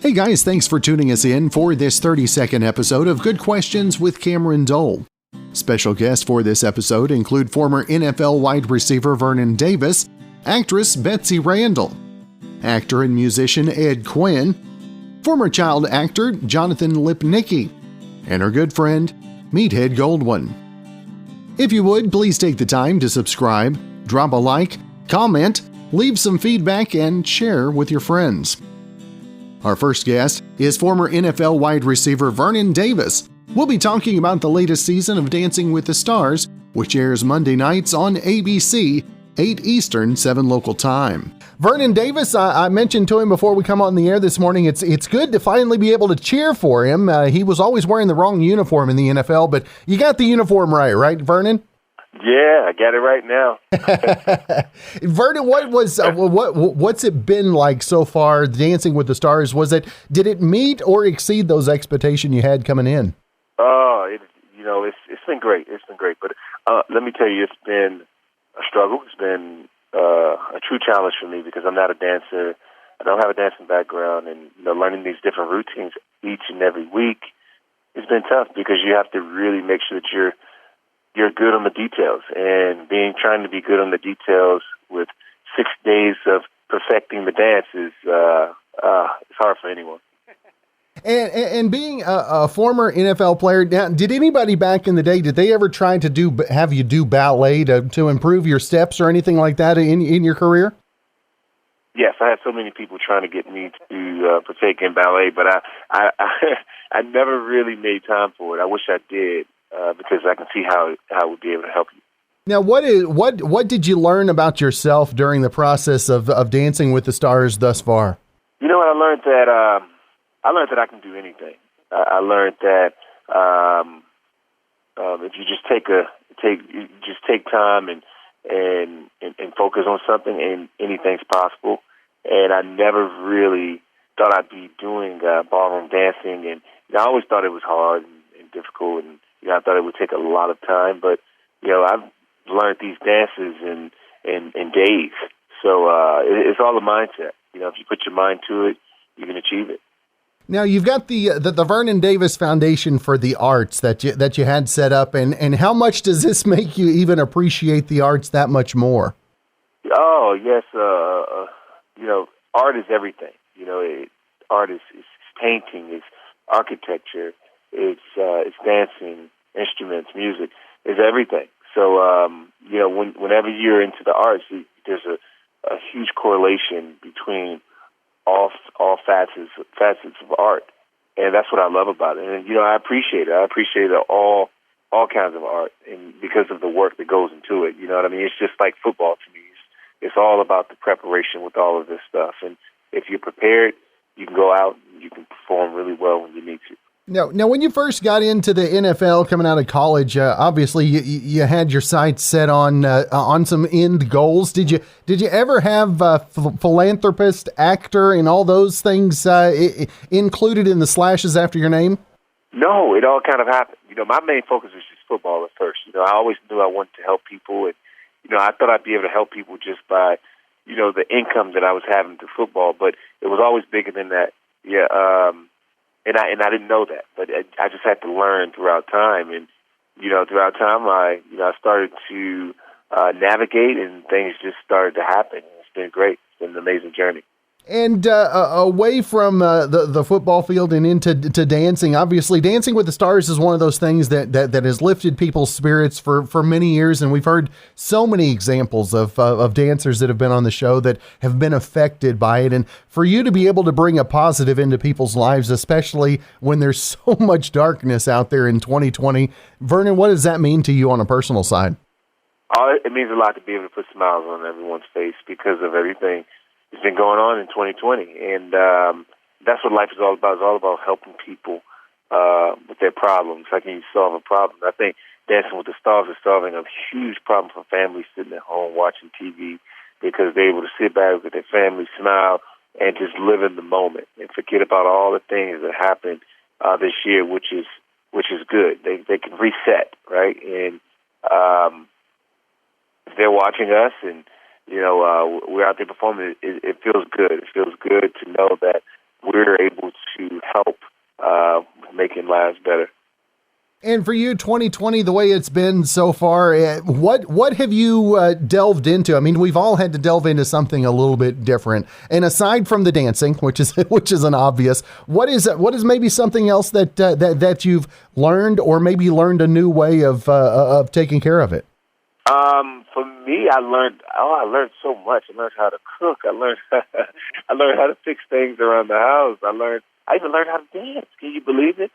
Hey guys, thanks for tuning us in for this 30-second episode of Good Questions with Cameron Dole. Special guests for this episode include former NFL wide receiver Vernon Davis, actress Betsy Randle, actor and musician Ed Quinn, former child actor Jonathan Lipnicki, and our good friend Meathead Goldwyn. If you would, please take the time to subscribe, drop a like, comment, leave some feedback, and share with your friends. Our first guest is former NFL wide receiver Vernon Davis. We'll be talking about the latest season of Dancing with the Stars, which airs Monday nights on ABC, 8 Eastern, 7 local time. Vernon Davis, I mentioned to him before we come on the air this morning, it's good to finally be able to cheer for him. He was always wearing the wrong uniform in the NFL, but you got the uniform right, Vernon? Yeah, I got it right now. Vernon, what's it been like so far, Dancing with the Stars? Did it meet or exceed those expectations you had coming in? Oh, it's been great. It's been great, but let me tell you, it's been a struggle. It's been a true challenge for me because I'm not a dancer. I don't have a dancing background, and learning these different routines each and every week, it's been tough because you have to really make sure that you're good on the details, and trying to be good on the details with 6 days of perfecting the dance is it's hard for anyone. And being a former NFL player, now, did anybody back in the day, did they ever try to have you do ballet to improve your steps or anything like that in your career? Yes, I had so many people trying to get me to partake in ballet, but I never really made time for it. I wish I did. Because I can see how I would be able to help you. Now, what did you learn about yourself during the process of Dancing with the Stars thus far? You know what, I learned that I can do anything. I learned that if you just take time and focus on something, and anything's possible. And I never really thought I'd be doing ballroom dancing, and I always thought it was hard and difficult, and I thought it would take a lot of time, but I've learned these dances in days. So it's all a mindset. If you put your mind to it, you can achieve it. Now you've got the Vernon Davis Foundation for the Arts that you had set up, and how much does this make you even appreciate the arts that much more? Oh yes, art is everything. Art is painting, it's architecture, it's dancing, instruments, music, is everything. So, whenever you're into the arts, there's a huge correlation between all facets of art, and that's what I love about it. And I appreciate it. I appreciate all kinds of art, and because of the work that goes into it. You know what I mean? It's just like football to me. It's all about the preparation with all of this stuff, and if you're prepared, you can go out and you can perform really well when you need to. Now, when you first got into the NFL coming out of college, obviously you had your sights set on some end goals. Did you ever have philanthropist, actor, and all those things included in the slashes after your name? No, it all kind of happened. My main focus was just football at first. I always knew I wanted to help people, and I thought I'd be able to help people just by the income that I was having through football, but it was always bigger than that. Yeah. And I didn't know that, but I just had to learn throughout time. And, throughout time, I started to navigate, and things just started to happen. It's been great. It's been an amazing journey. And away from the football field and into dancing, obviously Dancing with the Stars is one of those things that has lifted people's spirits for many years. And we've heard so many examples of dancers that have been on the show that have been affected by it. And for you to be able to bring a positive into people's lives, especially when there's so much darkness out there in 2020, Vernon, what does that mean to you on a personal side? It means a lot to be able to put smiles on everyone's face because of everything it's been going on in 2020, and that's what life is all about. It's all about helping people with their problems. How can you solve a problem? I think Dancing with the Stars is solving a huge problem for families sitting at home watching TV because they're able to sit back with their family, smile, and just live in the moment and forget about all the things that happened this year, which is good. They can reset, right? And if they're watching us and we're out there performing, it feels good. It feels good to know that we're able lives better. And for you, 2020, the way it's been so far, what have you delved into? I mean, we've all had to delve into something a little bit different. And aside from the dancing, which is an obvious, what is maybe something else that you've learned, or maybe learned a new way of taking care of it? For me, I learned so much. I learned how to cook. I learned how to fix things around the house. I even learned how to dance. Can you believe it?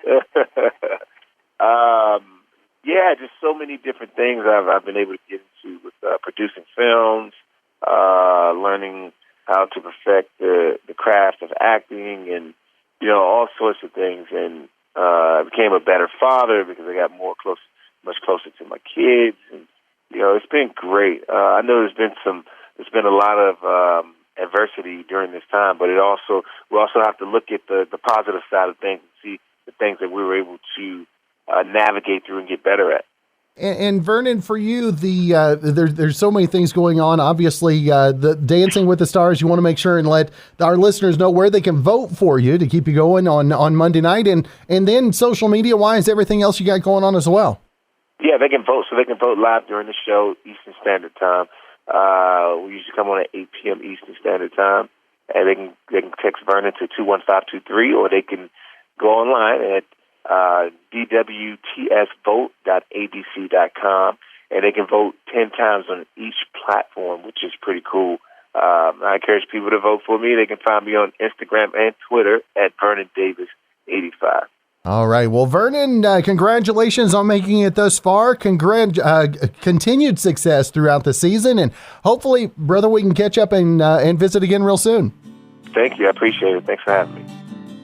Yeah, just so many different things I've been able to get into with producing films, learning how to perfect the craft of acting, and all sorts of things. And I became a better father because I got much closer to my kids, and it's been great. I know there's been a lot of adversity during this time, but we also have to look at the positive side of things and see the things that we were able to navigate through and get better at. And Vernon, for you, there's so many things going on. Obviously, the Dancing with the Stars, you want to make sure and let our listeners know where they can vote for you to keep you going on Monday night, and then social media wise, everything else you got going on as well. Yeah, they can vote. So they can vote live during the show, Eastern Standard Time. We usually come on at 8 p.m. Eastern Standard Time, and they can text Vernon to 21523, or they can go online at DWTSvote.abc.com, and they can vote 10 times on each platform, which is pretty cool. I encourage people to vote for me. They can find me on Instagram and Twitter at Vernon Davis 85. All right. Well, Vernon, congratulations on making it thus far. Continued success throughout the season, and hopefully, brother, we can catch up and visit again real soon. Thank you. I appreciate it. Thanks for having me.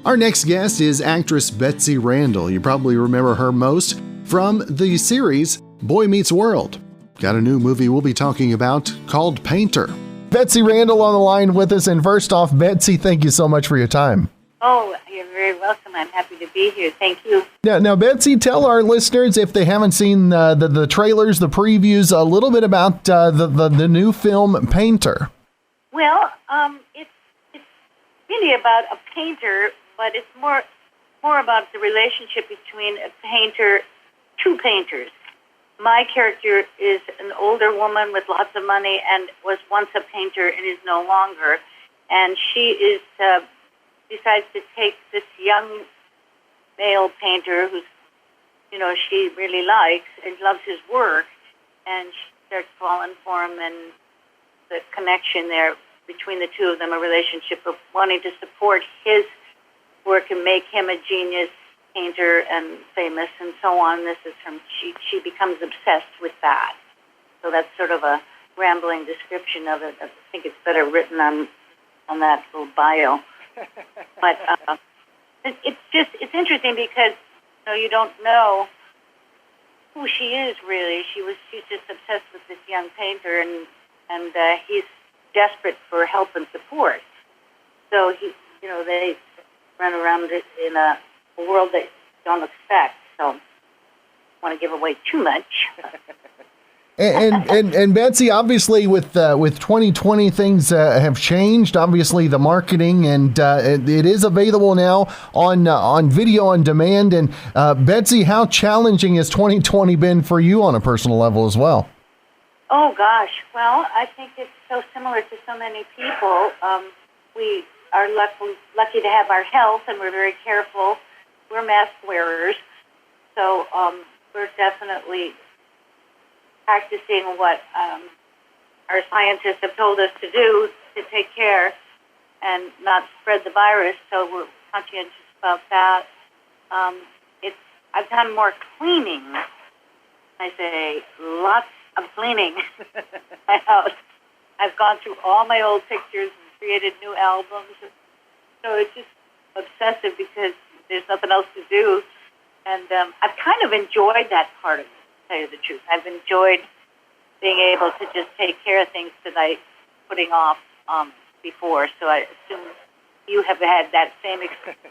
Our next guest is actress Betsy Randle. You probably remember her most from the series Boy Meets World. Got a new movie we'll be talking about called Painter. Betsy Randle on the line with us. And first off, Betsy, thank you so much for your time. Oh, you're very welcome. I'm happy to be here. Thank you. Now, Betsy, tell our listeners, if they haven't seen the trailers, the previews, a little bit about the new film Painter. Well, it's really about a painter, but it's more about the relationship between two painters. My character is an older woman with lots of money and was once a painter and is no longer. And she decides to take this young male painter who's, she really likes and loves his work, and she starts falling for him, and the connection there between the two of them, a relationship of wanting to support his work and make him a genius painter and famous and so on. This is from she becomes obsessed with that. So that's sort of a rambling description of it. I think it's better written on that little bio. But it's interesting because you don't know who she is really. She's just obsessed with this young painter, and he's desperate for help and support. So they run around in a world that you don't expect. So I don't want to give away too much. And Betsy, obviously with 2020 things have changed. Obviously the marketing, and it is available now on video on demand. And Betsy, how challenging has 2020 been for you on a personal level as well? Oh gosh, well, I think it's so similar to so many people. We are lucky to have our health, and we're very careful. We're mask wearers, so we're definitely practicing what our scientists have told us to do to take care and not spread the virus. So we're conscientious about that. I've done more cleaning. I say lots of cleaning my house. I've gone through all my old pictures and created new albums. So it's just obsessive because there's nothing else to do. And I've kind of enjoyed that part of it, to tell you the truth. I've enjoyed being able to just take care of things that I putting off before. So I assume you have had that same experience.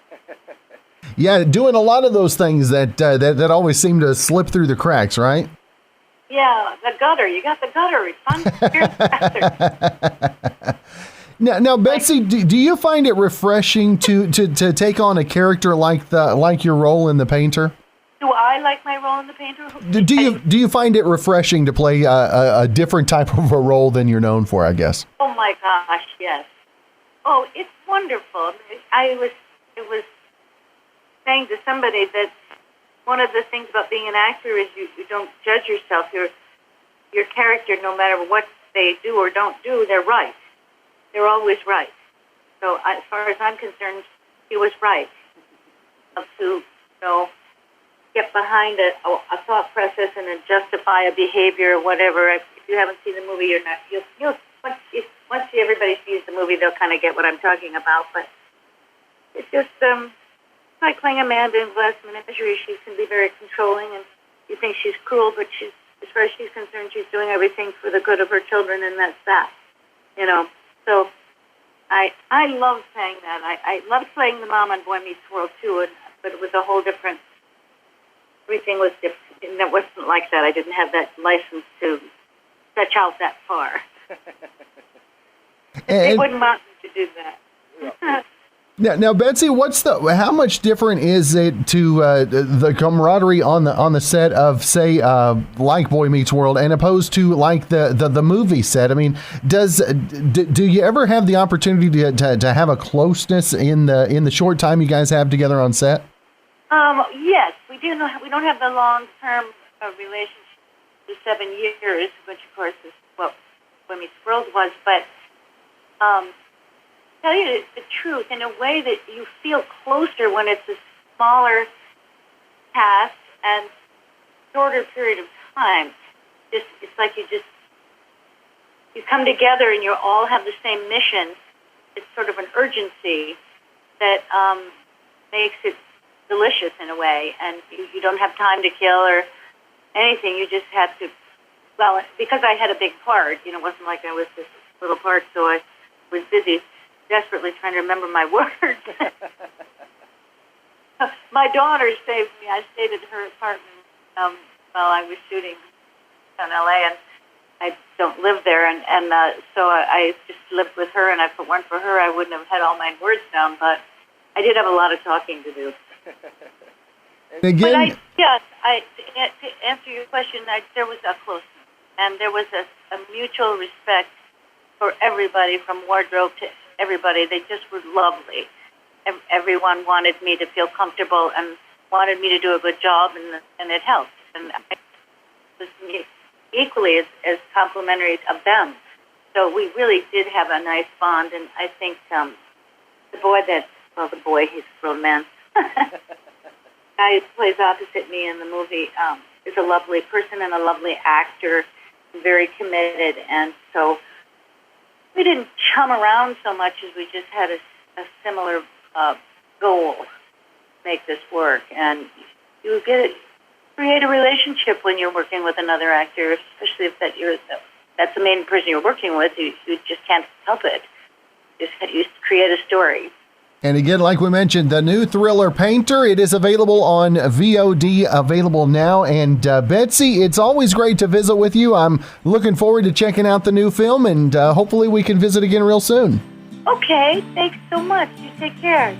Yeah, doing a lot of those things that always seem to slip through the cracks, right? Yeah, the gutter. You got the gutter. It's fun. Here's the gutter. Now, Betsy, do you find it refreshing to take on a character like your role in The Painter? Do I like my role in The Painter? Do you find it refreshing to play a different type of a role than you're known for, I guess? Oh my gosh, yes. Oh, it's wonderful. I was saying to somebody that one of the things about being an actor is you don't judge yourself. Your character, no matter what they do or don't do, they're right. They're always right. So as far as I'm concerned, he was right. To get behind a thought process and then justify a behavior or whatever. If you haven't seen the movie, you're not. You'll once everybody sees the movie, they'll kind of get what I'm talking about. But it's just like playing Amanda in Glass Menagerie. She can be very controlling, and you think she's cruel, but as far as she's concerned, she's doing everything for the good of her children, and that's that. So I love playing that. I love playing the mom on Boy Meets World too, but it was a whole different. Everything was different, and it wasn't like that. I didn't have that license to stretch out that far. They wouldn't want me to do that. Now, Betsy, how much different is it to the camaraderie on the set of, say, like Boy Meets World, and opposed to like the movie set? I mean, do you ever have the opportunity to have a closeness in the short time you guys have together on set? Yes, we do. We don't have the long-term relationship, the 7 years, which of course is what Boy Meets World was, but. Tell you the truth, in a way that you feel closer when it's a smaller cast and shorter period of time. It's like you come together and you all have the same mission. It's sort of an urgency that makes it delicious in a way, and you don't have time to kill or anything. You just have to. Well, because I had a big part, it wasn't like I was this little part, so I was busy desperately trying to remember my words. My daughter saved me. I stayed at her apartment while I was shooting in L.A., and I don't live there, and so I just lived with her, and if it weren't for her, I wouldn't have had all my words down, but I did have a lot of talking to do. Again, to answer your question, there was a closeness, and there was a mutual respect for everybody, from wardrobe to everybody. They just were lovely. Everyone wanted me to feel comfortable and wanted me to do a good job, and it helped. And I was equally as complimentary of them. So we really did have a nice bond, and I think the boy, he's a grown man, guy who plays opposite me in the movie is a lovely person and a lovely actor, very committed, and so we didn't chum around so much as we just had a similar goal to make this work. And you create a relationship when you're working with another actor, especially if that's the main person you're working with. You just can't help it. You create a story. And again, like we mentioned, the new thriller Painter, it is available on VOD, available now. And Betsy, it's always great to visit with you. I'm looking forward to checking out the new film, and hopefully we can visit again real soon. Okay, thanks so much. You take care.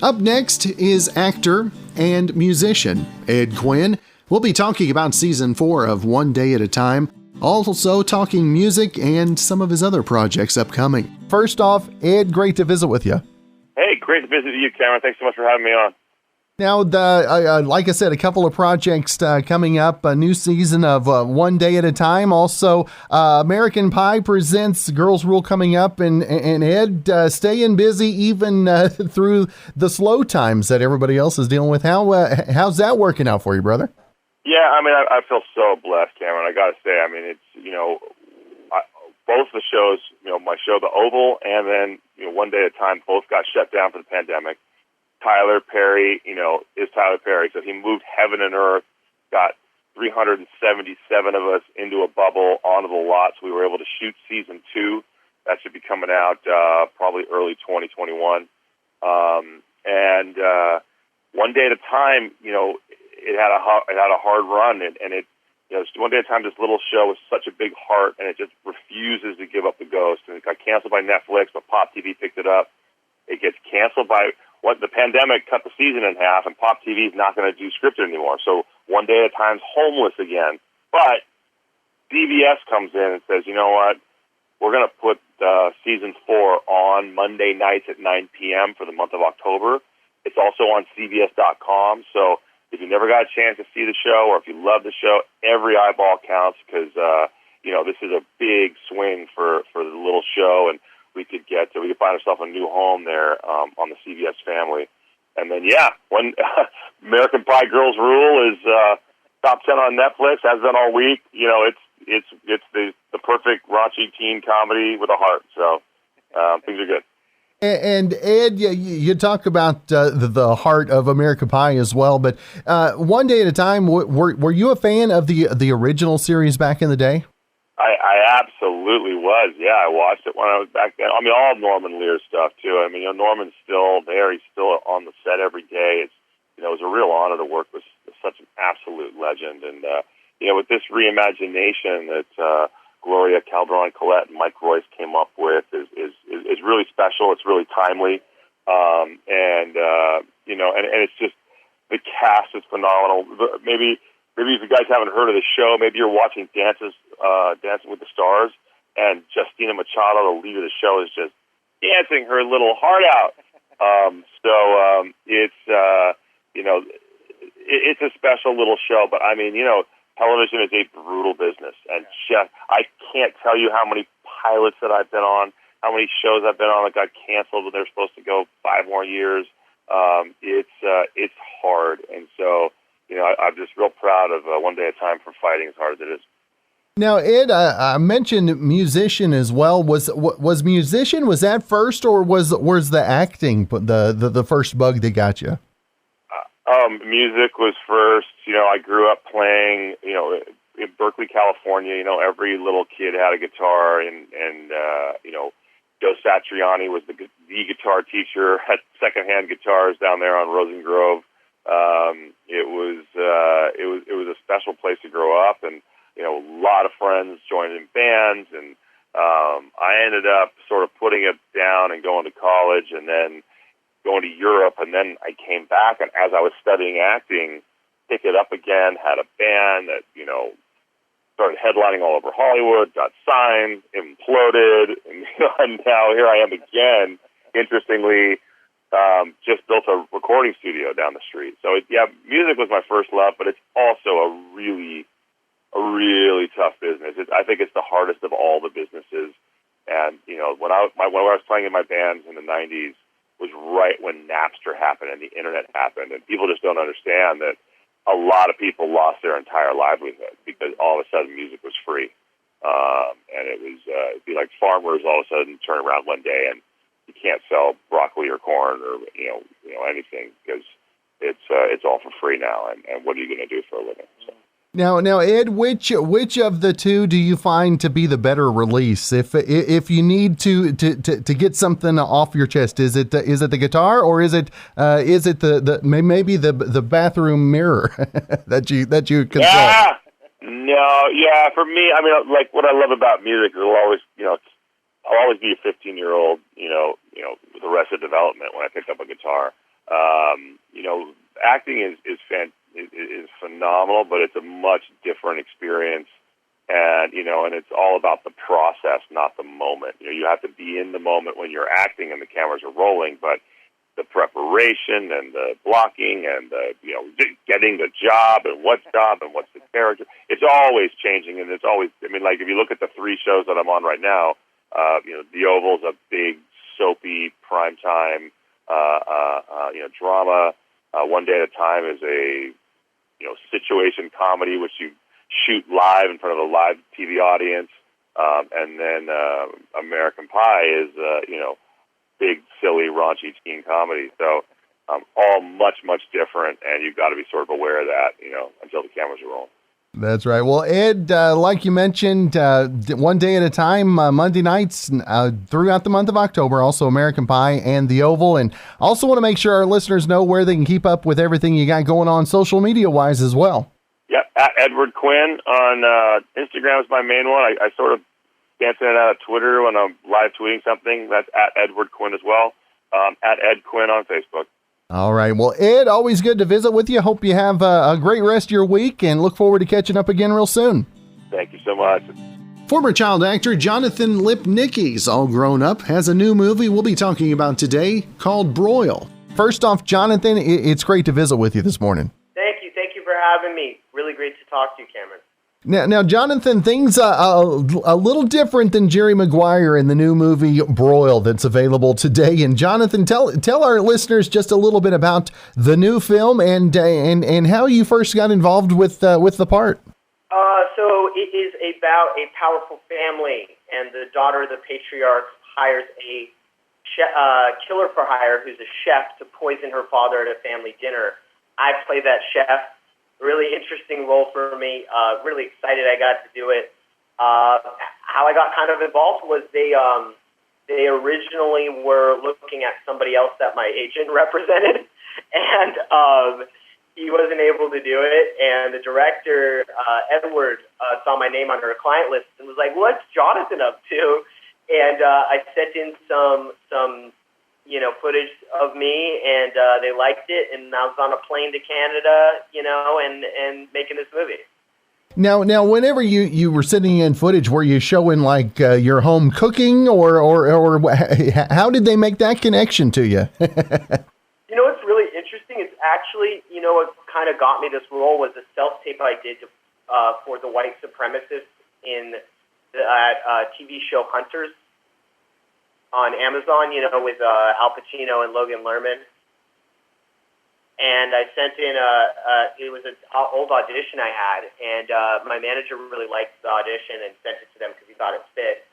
Up next is actor and musician Ed Quinn. We'll be talking about Season 4 of One Day at a Time. Also talking music and some of his other projects upcoming. First off, Ed, great to visit with you. Hey, great to visit you, Cameron. Thanks so much for having me on. Now, like I said, a couple of projects coming up, a new season of One Day at a Time. Also, American Pie presents Girls Rule coming up, and Ed, staying busy even through the slow times that everybody else is dealing with. How's that working out for you, brother? Yeah, I mean, I feel so blessed, Cameron. I got to say, I mean, it's, both the shows, my show, The Oval, and then, One Day at a Time, both got shut down for the pandemic. Tyler Perry, is Tyler Perry. So he moved heaven and earth, got 377 of us into a bubble onto the lot. So we were able to shoot Season 2. That should be coming out probably early 2021. And One Day at a Time, it had a hard run, and it One Day at a Time, this little show with such a big heart, and it just refuses to give up the ghost. And it got canceled by Netflix, but Pop TV picked it up. It gets canceled by the pandemic cut the season in half, and Pop TV is not going to do scripted anymore. So One Day at a Time's homeless again. But DVS comes in and says, you know what? We're going to put season 4 on Monday nights at 9 p.m. for the month of October. It's also on CBS.com. So if you never got a chance to see the show, or if you love the show, every eyeball counts, because this is a big swing for the little show, and we could find ourselves a new home there on the CBS family. And then when American Pie Girls Rule is top 10 on Netflix, has been all week. It's the perfect raunchy teen comedy with a heart. So things are good. And Ed, you talk about the heart of American Pie as well, but One Day at a Time, were you a fan of the original series back in the day? I absolutely was. Yeah, I watched it when I was back then. I mean, all Norman Lear's stuff too. I mean, Norman's still there. He's still on the set every day. It was a real honor to work with such an absolute legend. And with this reimagination that Gloria Calderon Collette and Mike Royce came up with is really special. It's really timely, and it's just, the cast is phenomenal. Maybe if you guys haven't heard of the show, maybe you're watching Dancing with the Stars, and Justina Machado, the lead of the show, is just dancing her little heart out. It's a special little show. But I mean, television is a brutal business, and I can't tell you how many pilots that I've been on, how many shows I've been on that got canceled when they're supposed to go 5 more years. It's hard, and so I'm just real proud of One Day at a Time for fighting as hard as it is. Now, Ed, I mentioned musician as well. Was musician, was that first, or was the acting the first bug that got you? Music was first. I grew up playing, in Berkeley, California. Every little kid had a guitar, and Joe Satriani was the guitar teacher, had secondhand guitars down there on Rosengrove. It was a special place to grow up, and a lot of friends joined in bands, and I ended up sort of putting it down and going to college, and then going to Europe, and then I came back, and as I was studying acting, picked it up again, had a band that, started headlining all over Hollywood, got signed, imploded, and now here I am again, interestingly, just built a recording studio down the street. So, music was my first love, but it's also a really tough business. I think it's the hardest of all the businesses, and, when I was playing in my bands in the 90s, was right when Napster happened and the internet happened, and people just don't understand that a lot of people lost their entire livelihood because all of a sudden music was free, and it was it'd be like farmers all of a sudden turn around one day and you can't sell broccoli or corn or anything because it's all for free now, and what are you going to do for a living? So. Now, Ed, which of the two do you find to be the better release? If you need to get something off your chest, is it the guitar, or is it maybe the bathroom mirror that you control? Yeah, no, yeah. For me, I mean, like what I love about music is I'll always be a 15-year-old, with Arrested Development when I pick up a guitar. Acting is phenomenal, but it's a much different experience, and it's all about the process, not the moment. You have to be in the moment when you're acting and the cameras are rolling, but the preparation and the blocking and the getting the job and what's the character, it's always changing, and it's always, like if you look at the 3 shows that I'm on right now, The Oval's a big soapy primetime drama. One Day at a Time is a situation comedy, which you shoot live in front of a live TV audience, and then American Pie is big, silly, raunchy teen comedy. So all much different, and you've got to be sort of aware of that, until the cameras are rolling. That's right. Well, Ed, like you mentioned, One Day at a Time, Monday nights throughout the month of October, also American Pie and The Oval. And also want to make sure our listeners know where they can keep up with everything you got going on social media-wise as well. Yep, at Edward Quinn on Instagram is my main one. I sort of dancing it out of Twitter when I'm live tweeting something. That's at Edward Quinn as well. At Ed Quinn on Facebook. All right. Well, Ed, always good to visit with you. Hope you have a great rest of your week and look forward to catching up again real soon. Thank you so much. Former child actor Jonathan Lipnicki's all grown up, has a new movie we'll be talking about today called Broil. First off, Jonathan, it's great to visit with you this morning. Thank you. Thank you for having me. Really great to talk to you, Cameron. Now, Jonathan, things a little different than Jerry Maguire in the new movie Broil that's available today. And Jonathan, tell our listeners just a little bit about the new film and how you first got involved with the part. So it is about a powerful family, and the daughter of the patriarch hires a killer for hire who's a chef to poison her father at a family dinner. I play that chef. Really interesting role for me. Really excited I got to do it. How I got kind of involved was they originally were looking at somebody else that my agent represented, and he wasn't able to do it. And the director, Edward, saw my name on her client list and was like, "What's Jonathan up to?" And I sent in some footage of me, and they liked it, and I was on a plane to Canada, and making this movie. Now, whenever you were sending in footage, were you showing like your home cooking, or how did they make that connection to you? What's really interesting is actually, what kind of got me this role was a self-tape I did for the white supremacists in the TV show Hunters on Amazon, with Al Pacino and Logan Lerman. And I sent in it was an old audition I had, and my manager really liked the audition and sent it to them because he thought it fit.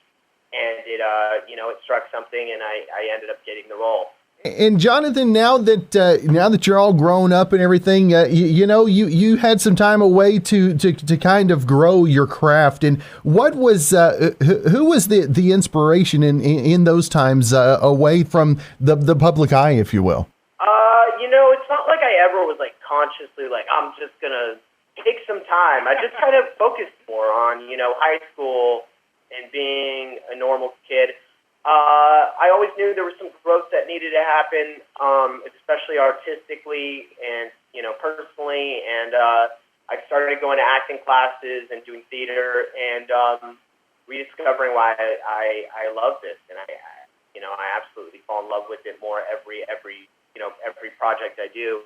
And it, it struck something, and I ended up getting the role. And Jonathan, now that you're all grown up and everything, you had some time away to kind of grow your craft. And what was who was the inspiration in those times away from the public eye, if you will? It's not like I ever was like consciously like I'm just gonna take some time. I just kind of focused more on high school and being a normal kid. I always knew there was some growth that needed to happen, especially artistically and, personally. And I started going to acting classes and doing theater and rediscovering why I love this. And I absolutely fall in love with it more every project I do.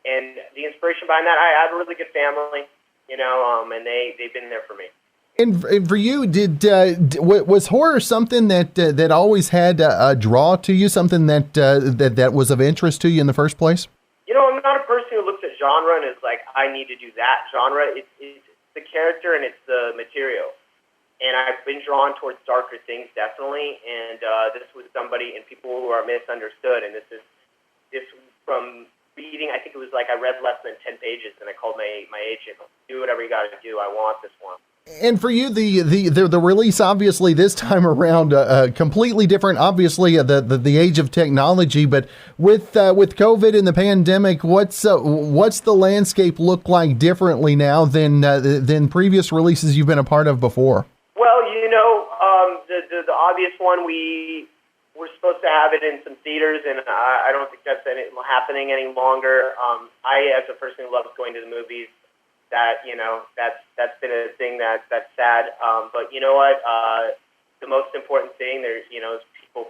And the inspiration behind that, I have a really good family, and they've been there for me. And for you, was horror something that always had a draw to you, something that was of interest to you in the first place? I'm not a person who looks at genre and is like, I need to do that genre. It's the character and it's the material. And I've been drawn towards darker things, definitely. And this was somebody and people who are misunderstood. And this from reading, I think it was like I read less than 10 pages, and I called my agent, do whatever you got to do. I want this one. And for you, the release, obviously this time around, completely different. Obviously, the age of technology, but with COVID and the pandemic, what's the landscape look like differently now than previous releases you've been a part of before? Well, the obvious one, we were supposed to have it in some theaters, and I don't think that's happening any longer. I, as a person who loves going to the movies, that's been a thing that's sad. But you know what? The most important thing there, is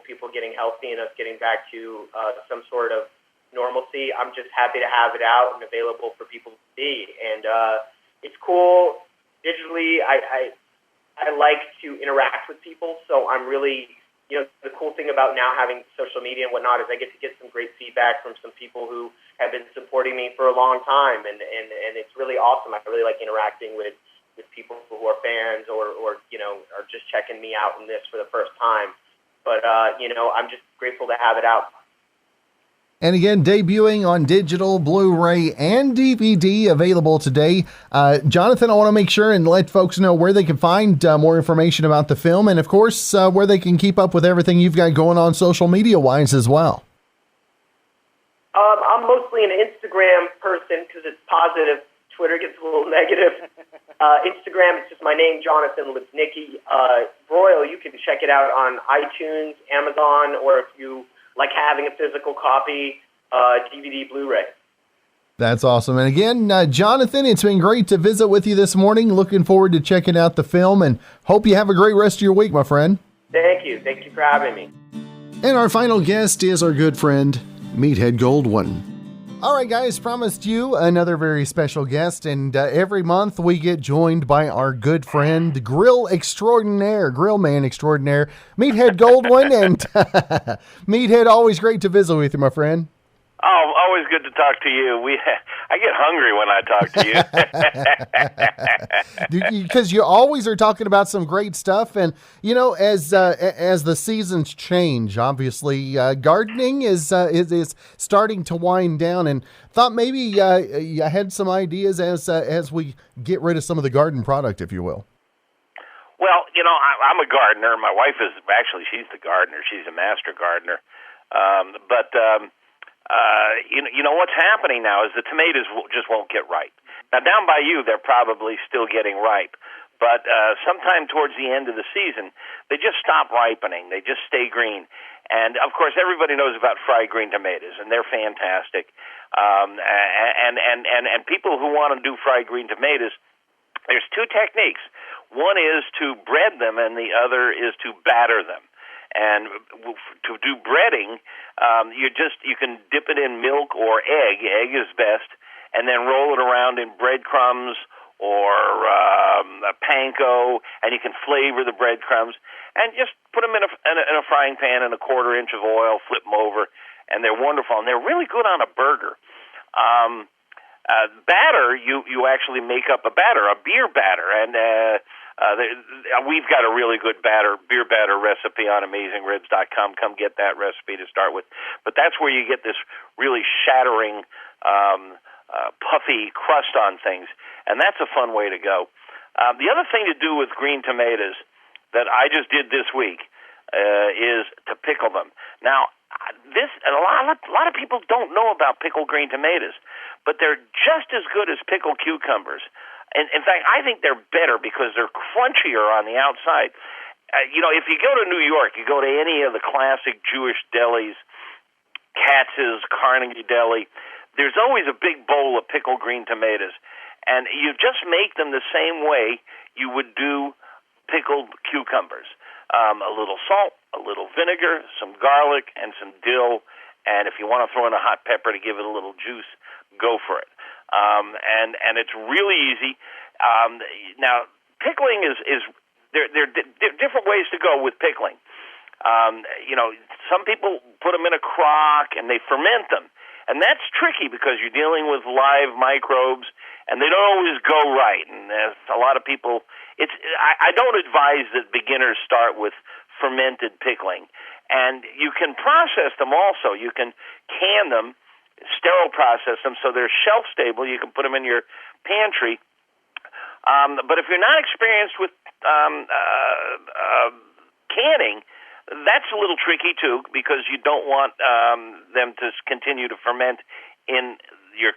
people getting healthy and us getting back to some sort of normalcy. I'm just happy to have it out and available for people to see, and it's cool. Digitally, I like to interact with people, so I'm really. The cool thing about now having social media and whatnot is I get to get some great feedback from some people who have been supporting me for a long time, and it's really awesome. I really like interacting with people who are fans or are just checking me out in this for the first time. But, I'm just grateful to have it out. And again, debuting on digital, Blu-ray, and DVD, available today. Jonathan, I want to make sure and let folks know where they can find more information about the film, and of course, where they can keep up with everything you've got going on social media-wise as well. I'm mostly an Instagram person because it's positive Twitter gets a little negative. Instagram, it's just my name, Jonathan Lipnicki. Broil, you can check it out on iTunes, Amazon, or if you like having a physical copy, DVD, Blu-ray. That's awesome. And again, Jonathan, it's been great to visit with you this morning. Looking forward to checking out the film and hope you have a great rest of your week, my friend. Thank you. Thank you for having me. And our final guest is our good friend, Meathead Goldwyn. All right, guys, promised you another very special guest, and every month we get joined by our good friend, grill man extraordinaire, Meathead Goldwyn. And Meathead, always great to visit with you, my friend. Oh, always good to talk to you. I get hungry when I talk to you. Because you always are talking about some great stuff. And, you know, as the seasons change, obviously, gardening is starting to wind down. And thought maybe I had some ideas as we get rid of some of the garden product, if you will. Well, you know, I'm a gardener. My wife she's the gardener. She's a master gardener. You know what's happening now is the tomatoes just won't get ripe. Now, down by you, they're probably still getting ripe, but sometime towards the end of the season, they just stop ripening. They just stay green. And, of course, everybody knows about fried green tomatoes, and they're fantastic. And people who want to do fried green tomatoes, there's two techniques. One is to bread them, and the other is to batter them. And to do breading, you can dip it in milk or egg. Egg is best, and then roll it around in breadcrumbs or panko, and you can flavor the breadcrumbs and just put them in a frying pan in a 1/4 inch of oil. Flip them over, and they're wonderful, and they're really good on a burger. Batter, you actually make up a batter, a beer batter, and we've got a really good beer batter recipe on AmazingRibs.com. Come get that recipe to start with. But that's where you get this really shattering, puffy crust on things, and that's a fun way to go. The other thing to do with green tomatoes that I just did this week is to pickle them. Now, a lot of people don't know about pickled green tomatoes, but they're just as good as pickled cucumbers. And in fact, I think they're better because they're crunchier on the outside. If you go to New York, you go to any of the classic Jewish delis, Katz's, Carnegie Deli, there's always a big bowl of pickled green tomatoes. And you just make them the same way you would do pickled cucumbers. A little salt, a little vinegar, some garlic, and some dill. And if you want to throw in a hot pepper to give it a little juice, go for it. And it's really easy. Now, pickling is there are different ways to go with pickling. Some people put them in a crock and they ferment them. And that's tricky because you're dealing with live microbes, and they don't always go right. And a lot of people, I don't advise that beginners start with fermented pickling. And you can process them also. You can can them, sterile process them so they're shelf stable. You can put them in your pantry. But if you're not experienced with canning, that's a little tricky too, because you don't want them to continue to ferment in your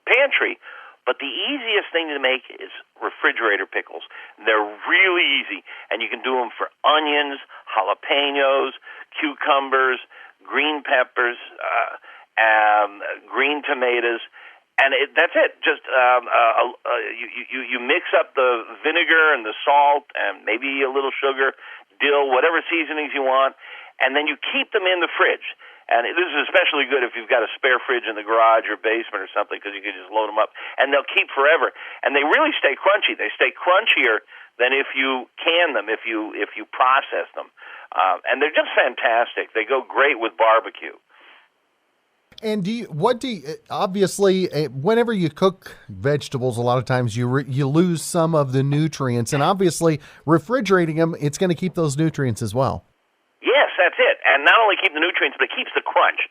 pantry. But the easiest thing to make is refrigerator pickles. They're really easy, and you can do them for onions, jalapenos, cucumbers, green peppers, green tomatoes, and that's it. Just you mix up the vinegar and the salt and maybe a little sugar, dill, whatever seasonings you want, and then you keep them in the fridge. And this is especially good if you've got a spare fridge in the garage or basement or something, because you can just load them up, and they'll keep forever. And they really stay crunchy. They stay crunchier than if you can them, if you process them. And they're just fantastic. They go great with barbecue. And obviously, whenever you cook vegetables, a lot of times you lose some of the nutrients, and obviously refrigerating them, it's going to keep those nutrients as well. Yes, that's it. And not only keep the nutrients, but it keeps the crunch.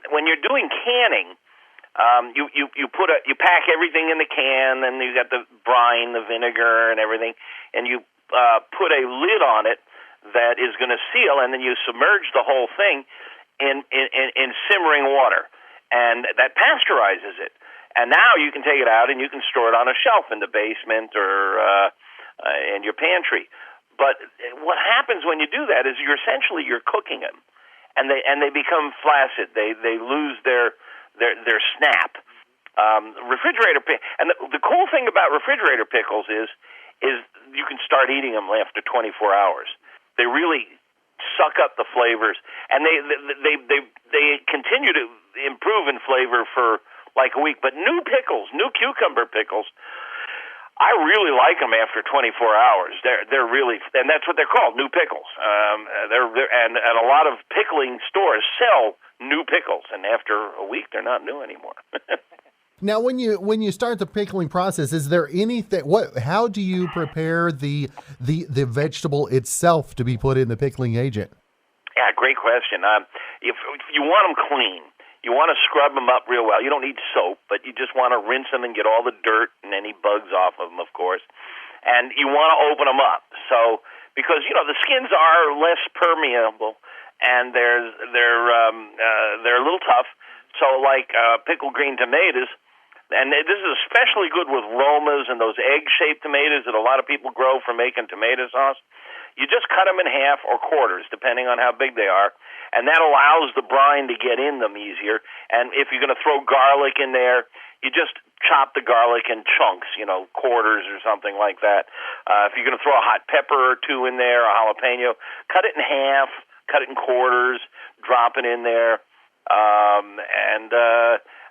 When you're doing canning, you pack everything in the can, and you got the brine, the vinegar, and everything, and you put a lid on it that is going to seal, and then you submerge the whole thing in simmering water, and that pasteurizes it. And now you can take it out and you can store it on a shelf in the basement or in your pantry. But what happens when you do that is you're cooking them, and they become flaccid. They lose their snap. And the cool thing about refrigerator pickles is you can start eating them after 24 hours. They really suck up the flavors, and they continue to improve in flavor for like a week. But new cucumber pickles, I really like them after 24 hours. They're really, and that's what they're called, new pickles. And a lot of pickling stores sell new pickles, and after a week, they're not new anymore. Now, when you start the pickling process, is there anything? How do you prepare the vegetable itself to be put in the pickling agent? Yeah, great question. If you want them clean, you want to scrub them up real well. You don't need soap, but you just want to rinse them and get all the dirt and any bugs off of them, of course. And you want to open them up, because the skins are less permeable and they're a little tough. So, like pickled green tomatoes. And this is especially good with Romas and those egg-shaped tomatoes that a lot of people grow for making tomato sauce. You just cut them in half or quarters, depending on how big they are, and that allows the brine to get in them easier. And if you're going to throw garlic in there, you just chop the garlic in chunks, quarters or something like that. If you're going to throw a hot pepper or two in there, a jalapeno, cut it in half, cut it in quarters, drop it in there, and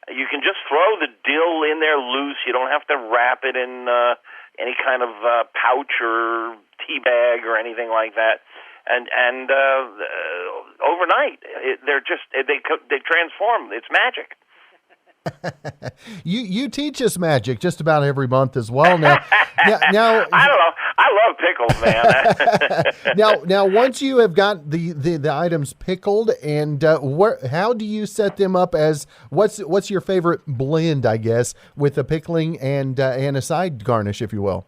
you can just throw the dill in there loose. You don't have to wrap it in any kind of pouch or tea bag or anything like that. And overnight, they transform. It's magic. You teach us magic just about every month as well. Now I don't know. I love pickles, man. now, once you have got the items pickled, and how do you set them up as what's your favorite blend? I guess with the pickling and a side garnish, if you will.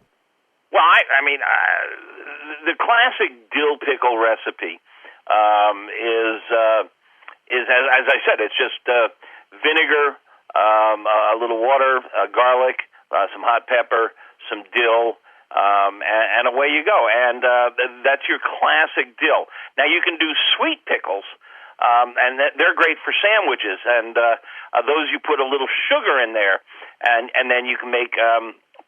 Well, I mean, the classic dill pickle recipe is as I said, it's just vinegar. A little water, garlic, some hot pepper, some dill, and away you go. And that's your classic dill. Now, you can do sweet pickles, and they're great for sandwiches. And those you put a little sugar in there, and then you can make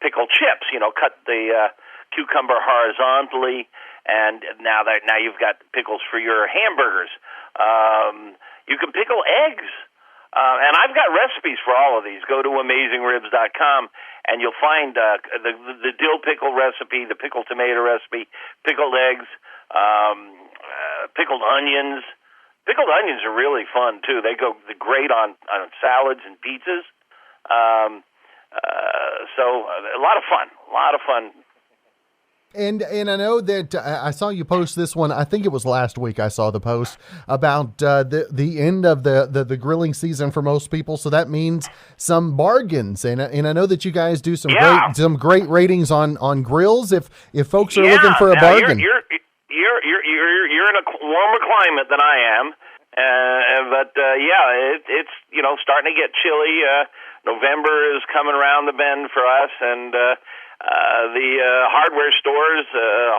pickle chips. Cut the cucumber horizontally, and now you've got pickles for your hamburgers. You can pickle eggs. And I've got recipes for all of these. Go to AmazingRibs.com, and you'll find the dill pickle recipe, the pickled tomato recipe, pickled eggs, pickled onions. Pickled onions are really fun, too. They go great on salads and pizzas. So a lot of fun. And I know that I saw you post this one. I think it was last week. I saw the post about the end of the grilling season for most people. So that means some bargains. And I know that you guys do some great ratings on grills. If folks are looking for a bargain, you're in a warmer climate than I am. But it's starting to get chilly. November is coming around the bend for us, and the hardware stores,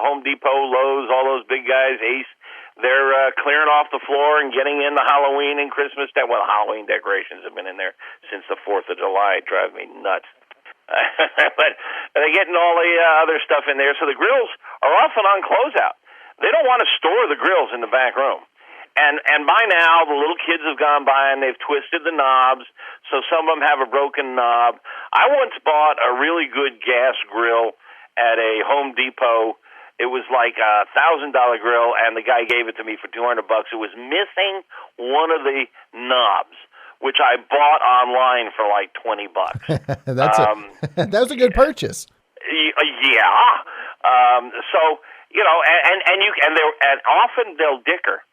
Home Depot, Lowe's, all those big guys, Ace, they're clearing off the floor and getting in the Halloween and Christmas. Halloween decorations have been in there since the 4th of July. It drives me nuts. But they're getting all the other stuff in there. So the grills are often on closeout. They don't want to store the grills in the back room. And by now, the little kids have gone by and they've twisted the knobs, so some of them have a broken knob. I once bought a really good gas grill at a Home Depot. It was like a $1,000 grill, and the guy gave it to me for $200. It was missing one of the knobs, which I bought online for like $20. That was a good purchase. Yeah. So and often they'll dicker.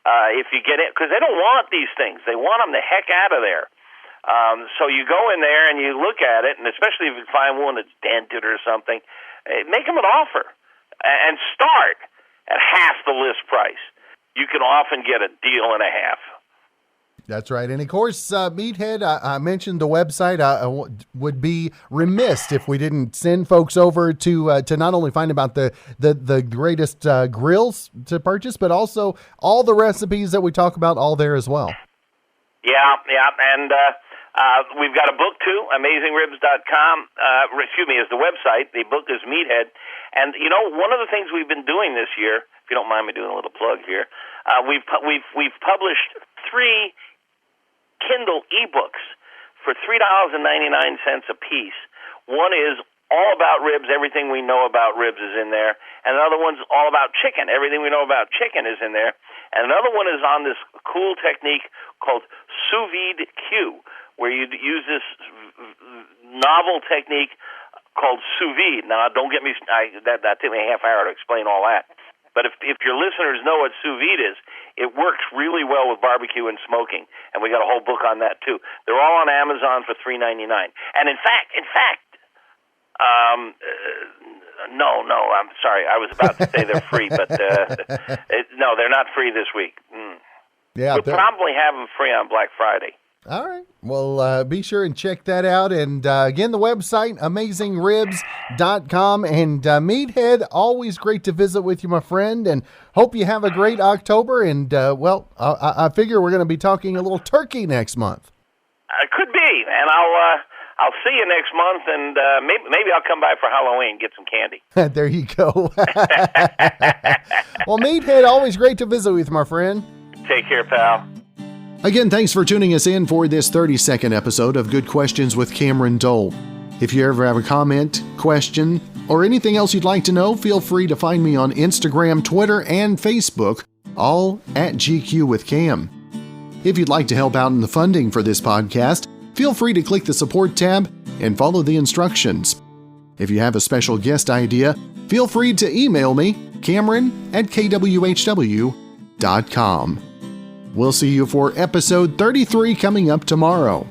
If you get it, because they don't want these things. They want them the heck out of there. So you go in there and you look at it, and especially if you find one that's dented or something, make them an offer and start at half the list price. You can often get a deal and a half. That's right. And of course, Meathead, I mentioned the website. I would be remiss if we didn't send folks over to not only find about the greatest grills to purchase, but also all the recipes that we talk about all there as well. Yeah. And we've got a book, too, AmazingRibs.com. Is the website. The book is Meathead. And, one of the things we've been doing this year, if you don't mind me doing a little plug here, we've published 3 Kindle ebooks for $3.99 a piece. One is all about ribs. Everything we know about ribs is in there. And another one's all about chicken. Everything we know about chicken is in there. And another one is on this cool technique called sous vide Q, where you use this novel technique called sous vide. Now, don't get me, that took me a half hour to explain all that. But if your listeners know what sous vide is, it works really well with barbecue and smoking, and we got a whole book on that too. They're all on Amazon for $3.99. And in fact, no, I'm sorry, I was about to say they're free, but no, they're not free this week. Yeah, we'll probably have them free on Black Friday. All right. Well, be sure and check that out. And again, the website, AmazingRibs.com. And Meathead, always great to visit with you, my friend. And hope you have a great October. And, I figure we're going to be talking a little turkey next month. Could be. And I'll see you next month. And maybe I'll come by for Halloween, get some candy. There you go. Well, Meathead, always great to visit with you, my friend. Take care, pal. Again, thanks for tuning us in for this 32nd episode of Good Questions with Cameron Dole. If you ever have a comment, question, or anything else you'd like to know, feel free to find me on Instagram, Twitter, and Facebook, all at GQ with Cam. If you'd like to help out in the funding for this podcast, feel free to click the support tab and follow the instructions. If you have a special guest idea, feel free to email me, Cameron@kwhw.com. We'll see you for episode 33 coming up tomorrow.